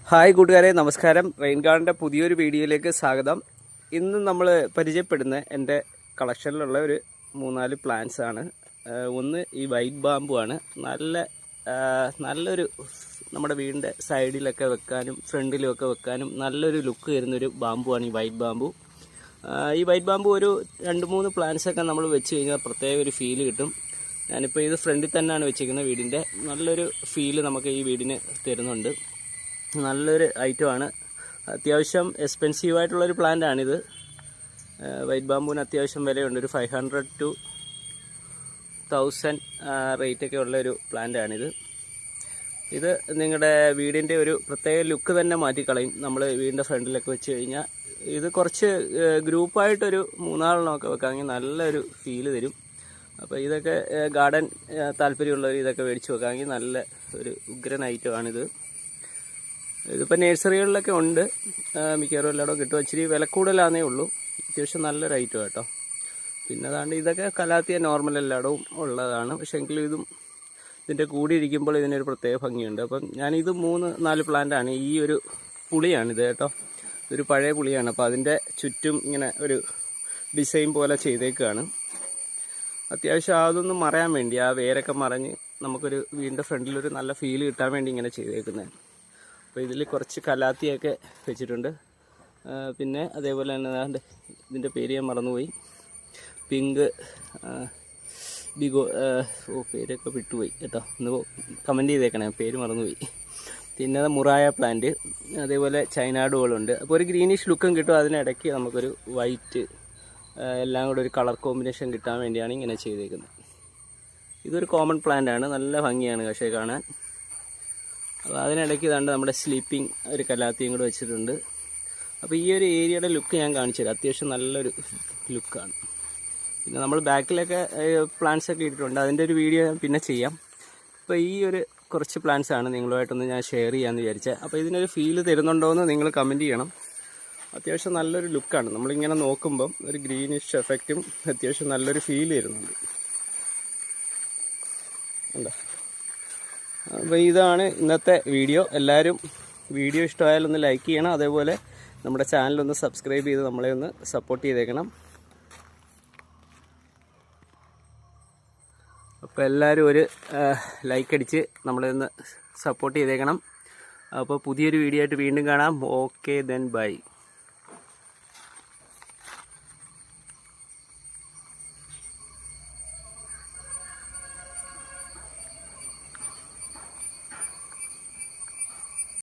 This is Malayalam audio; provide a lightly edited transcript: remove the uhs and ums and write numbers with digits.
ഹായ് കൂട്ടുകാരെ, നമസ്കാരം. റെയിൻ ഗാർഡൻ്റെ പുതിയൊരു വീഡിയോയിലേക്ക് സ്വാഗതം. ഇന്ന് നമ്മൾ പരിചയപ്പെടുന്ന എൻ്റെ കളക്ഷനിലുള്ള ഒരു 3-4 പ്ലാന്റ്സ് ആണ്. ഒന്ന് ഈ വൈറ്റ് ബാമ്പു ആണ്. നല്ലൊരു നമ്മുടെ വീടിൻ്റെ സൈഡിലൊക്കെ വെക്കാനും ഫ്രണ്ടിലുമൊക്കെ വെക്കാനും നല്ലൊരു ലുക്ക് തരുന്നൊരു ബാമ്പുവാണ് ഈ വൈറ്റ് ബാമ്പു. ഈ വൈറ്റ് ബാമ്പു ഒരു 2-3 പ്ലാന്റ്സൊക്കെ നമ്മൾ വെച്ച് കഴിഞ്ഞാൽ പ്രത്യേക ഒരു ഫീല് കിട്ടും. ഞാനിപ്പോൾ ഇത് ഫ്രണ്ടിൽ തന്നെയാണ് വെച്ചിരിക്കുന്നത്. വീടിൻ്റെ നല്ലൊരു ഫീല് നമുക്ക് ഈ വീടിന് തരുന്നുണ്ട്. നല്ലൊരു ഐറ്റമാണ്. അത്യാവശ്യം എക്സ്പെൻസീവായിട്ടുള്ളൊരു പ്ലാന്റാണിത്. വൈറ്റ് ബാമ്പുവിന് അത്യാവശ്യം വിലയുണ്ട്. ഒരു 500 to 1000 റേറ്റൊക്കെ ഉള്ളൊരു പ്ലാന്റാണിത്. ഇത് നിങ്ങളുടെ വീടിൻ്റെ ഒരു പ്രത്യേക ലുക്ക് തന്നെ മാറ്റിക്കളയും. നമ്മൾ വീടിൻ്റെ ഫ്രണ്ടിലൊക്കെ വെച്ച് കഴിഞ്ഞാൽ ഇത് കുറച്ച് ഗ്രൂപ്പായിട്ടൊരു 3-4 വെക്കാമെങ്കിൽ നല്ലൊരു ഫീല് തരും. അപ്പോൾ ഇതൊക്കെ ഗാർഡൻ താല്പര്യമുള്ളവർ ഇതൊക്കെ മേടിച്ച് വെക്കാമെങ്കിൽ നല്ല ഒരു ഉഗ്രൻ ഐറ്റമാണിത്. ഇതിപ്പോൾ നഴ്സറികളിലൊക്കെ ഉണ്ട്, മിക്കവാറും എല്ലായിടവും കിട്ടും. ഇച്ചിരി വില കൂടുതലാണെന്നേ ഉള്ളൂ. അത്യാവശ്യം നല്ലൊരു ഐറ്റം കേട്ടോ. പിന്നെ അതാണ്ട് ഇതൊക്കെ കലാത്തിയ നോർമൽ എല്ലായിടവും ഉള്ളതാണ്. പക്ഷേ എങ്കിലും ഇതിൻ്റെ കൂടി ഇരിക്കുമ്പോൾ ഇതിനൊരു പ്രത്യേക ഭംഗിയുണ്ട്. അപ്പം ഞാനിത് 3-4 പ്ലാന്റാണ്. ഈ ഒരു പുളിയാണിത് കേട്ടോ. ഇതൊരു പഴയ പുളിയാണ്. അപ്പോൾ അതിൻ്റെ ചുറ്റും ഇങ്ങനെ ഒരു ഡിസൈൻ പോലെ ചെയ്തേക്കാണ്. അത്യാവശ്യം അതൊന്നും മറയാൻ വേണ്ടി, ആ വേരൊക്കെ മറഞ്ഞ് നമുക്കൊരു വീടിൻ്റെ ഫ്രണ്ടിലൊരു നല്ല ഫീല് കിട്ടാൻ വേണ്ടി ഇങ്ങനെ ചെയ്തേക്കുന്നത്. അപ്പോൾ ഇതിൽ കുറച്ച് കലാത്തിയൊക്കെ വെച്ചിട്ടുണ്ട്. പിന്നെ അതേപോലെ തന്നെ ഇതിൻ്റെ പേര് ഞാൻ മറന്നുപോയി. പിങ്ക് പേരൊക്കെ വിട്ടുപോയി കേട്ടോ. ഒന്ന് കമൻറ്റ് ചെയ്തേക്കണേ, പേര് മറന്നുപോയി. പിന്നെ മുറായ പ്ലാന്റ്, അതേപോലെ ചൈന ഡോളുണ്ട്. അപ്പോൾ ഒരു ഗ്രീനിഷ് ലുക്കും കിട്ടും. അതിനിടയ്ക്ക് നമുക്കൊരു വൈറ്റ് എല്ലാം കൂടെ ഒരു കളർ കോമ്പിനേഷൻ കിട്ടാൻ വേണ്ടിയാണ് ഇങ്ങനെ ചെയ്തേക്കുന്നത്. ഇതൊരു കോമൺ പ്ലാന്റാണ്. നല്ല ഭംഗിയാണ് പക്ഷേ കാണാൻ. അപ്പോൾ അതിനിടയ്ക്ക് ഇതാണ്ട് നമ്മുടെ സ്ലീപ്പിംഗ് ഒരു കലാത്തിയും കൂടെ വെച്ചിട്ടുണ്ട്. അപ്പോൾ ഈ ഒരു ഏരിയയുടെ ലുക്ക് ഞാൻ കാണിച്ചു തരാം. അത്യാവശ്യം നല്ലൊരു ലുക്കാണ്. പിന്നെ നമ്മൾ ബാക്കിലൊക്കെ പ്ലാന്റ്സ് ഒക്കെ ഇട്ടിട്ടുണ്ട്. അതിൻ്റെ ഒരു വീഡിയോ ഞാൻ പിന്നെ ചെയ്യാം. അപ്പോൾ ഈ ഒരു കുറച്ച് പ്ലാന്റ്സാണ് നിങ്ങളുമായിട്ടൊന്ന് ഞാൻ ഷെയർ ചെയ്യാമെന്ന് വിചാരിച്ചത്. അപ്പോൾ ഇതിനൊരു ഫീല് തരുന്നുണ്ടോ എന്ന് നിങ്ങൾ കമൻറ്റ് ചെയ്യണം. അത്യാവശ്യം നല്ലൊരു ലുക്കാണ്. നമ്മളിങ്ങനെ നോക്കുമ്പം ഒരു ഗ്രീനിഷ് എഫക്റ്റും അത്യാവശ്യം നല്ലൊരു ഫീല് തരുന്നുണ്ട്. എന്താ, അപ്പോൾ ഇതാണ് ഇന്നത്തെ വീഡിയോ. എല്ലാവരും വീഡിയോ ഇഷ്ടമായാലൊന്ന് ലൈക്ക് ചെയ്യണം. അതേപോലെ നമ്മുടെ ചാനലൊന്ന് സബ്സ്ക്രൈബ് ചെയ്ത് നമ്മളെ ഒന്ന് സപ്പോർട്ട് ചെയ്തേക്കണം. അപ്പോൾ എല്ലാവരും ഒരു ലൈക്ക് അടിച്ച് നമ്മളെ ഒന്ന് സപ്പോർട്ട് ചെയ്തേക്കണം. അപ്പോൾ പുതിയൊരു വീഡിയോ ആയിട്ട് വീണ്ടും കാണാം. Okay, then bye.